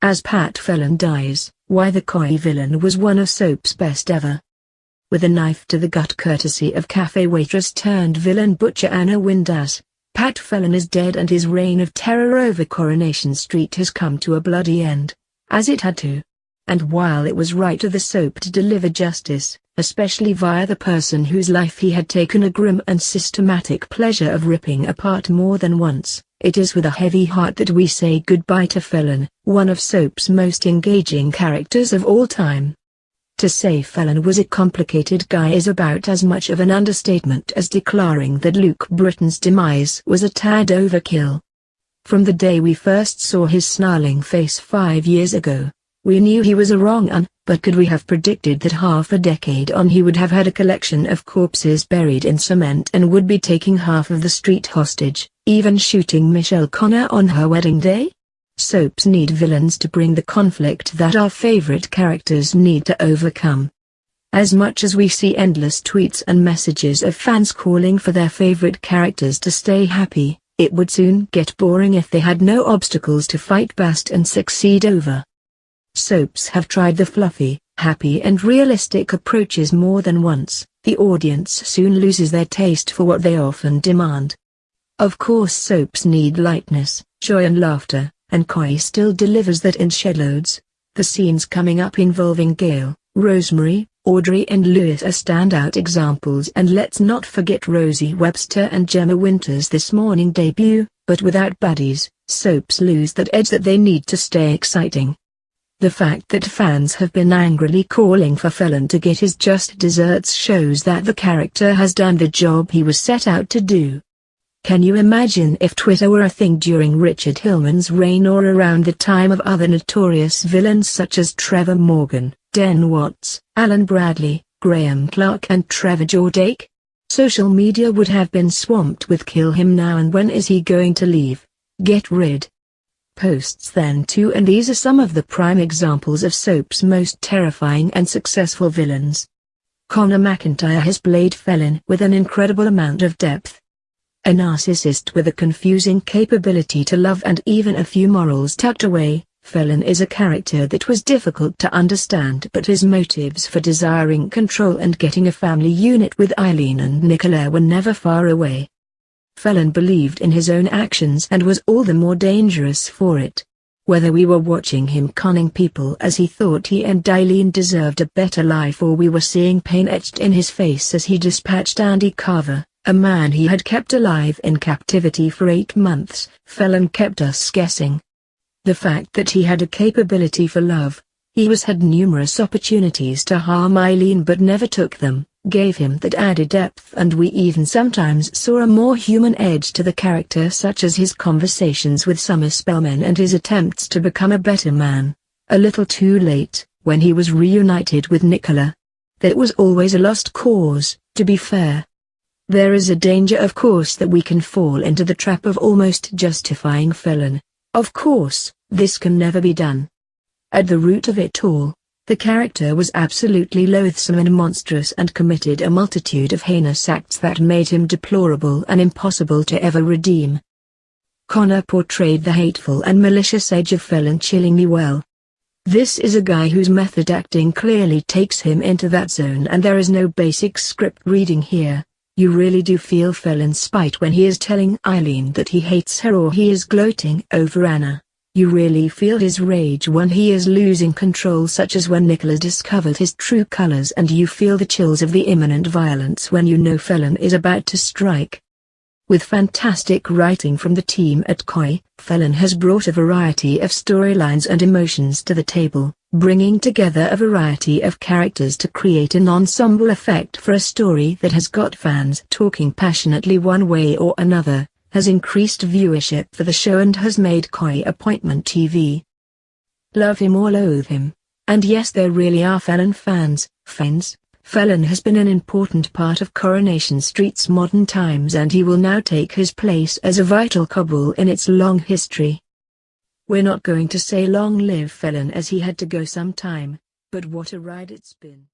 As Pat Phelan dies, why the coy villain was one of soap's best ever. With a knife to the gut courtesy of cafe waitress turned villain butcher Anna Windass, Pat Phelan is dead and his reign of terror over Coronation Street has come to a bloody end, as it had to. And while it was right of the soap to deliver justice, especially via the person whose life he had taken a grim and systematic pleasure of ripping apart more than once, it is with a heavy heart that we say goodbye to Phelan, one of soap's most engaging characters of all time. To say Phelan was a complicated guy is about as much of an understatement as declaring that Luke Britton's demise was a tad overkill. From the day we first saw his snarling face 5 years ago, we knew he was a wrong 'un, but could we have predicted that half a decade on he would have had a collection of corpses buried in cement and would be taking half of the street hostage, even shooting Michelle Connor on her wedding day? Soaps need villains to bring the conflict that our favorite characters need to overcome. As much as we see endless tweets and messages of fans calling for their favorite characters to stay happy, it would soon get boring if they had no obstacles to fight past and succeed over. Soaps have tried the fluffy, happy and realistic approaches more than once. The audience soon loses their taste for what they often demand. Of course soaps need lightness, joy and laughter, and Coy still delivers that in shedloads. The scenes coming up involving Gail, Rosemary, Audrey and Lewis are standout examples, and let's not forget Rosie Webster and Gemma Winter's This Morning debut, but without baddies, soaps lose that edge that they need to stay exciting. The fact that fans have been angrily calling for Phelan to get his just desserts shows that the character has done the job he was set out to do. Can you imagine if Twitter were a thing during Richard Hillman's reign or around the time of other notorious villains such as Trevor Morgan, Den Watts, Alan Bradley, Graham Clark and Trevor Jordan? Social media would have been swamped with "kill him now" and "when is he going to leave? Get rid" posts then too, and these are some of the prime examples of soap's most terrifying and successful villains. Connor McIntyre has played Phelan with an incredible amount of depth. A narcissist with a confusing capability to love and even a few morals tucked away, Phelan is a character that was difficult to understand, but his motives for desiring control and getting a family unit with Eileen and Nicola were never far away. Phelan believed in his own actions and was all the more dangerous for it. Whether we were watching him conning people as he thought he and Eileen deserved a better life, or we were seeing pain etched in his face as he dispatched Andy Carver, a man he had kept alive in captivity for 8 months, Phelan kept us guessing. The fact that he had a capability for love, he had numerous opportunities to harm Eileen but never took them, gave him that added depth, and we even sometimes saw a more human edge to the character, such as his conversations with Summer Spellman and his attempts to become a better man. A little too late, when he was reunited with Nicola. That was always a lost cause, to be fair. There is a danger, of course, that we can fall into the trap of almost justifying Phelan. Of course, this can never be done. At the root of it all, the character was absolutely loathsome and monstrous and committed a multitude of heinous acts that made him deplorable and impossible to ever redeem. Connor portrayed the hateful and malicious edge of Phelan chillingly well. This is a guy whose method acting clearly takes him into that zone, and there is no basic script reading here. You really do feel Phelan's spite when he is telling Eileen that he hates her, or he is gloating over Anna. You really feel his rage when he is losing control, such as when Nicola discovered his true colors, and you feel the chills of the imminent violence when you know Phelan is about to strike. With fantastic writing from the team at Coy, Phelan has brought a variety of storylines and emotions to the table, bringing together a variety of characters to create an ensemble effect for a story that has got fans talking passionately one way or another, has increased viewership for the show, and has made Coy appointment TV. Love him or loathe him, and yes, there really are Phelan fans. Phelan has been an important part of Coronation Street's modern times, and he will now take his place as a vital cog in its long history. We're not going to say long live Phelan, as he had to go some time, but what a ride it's been.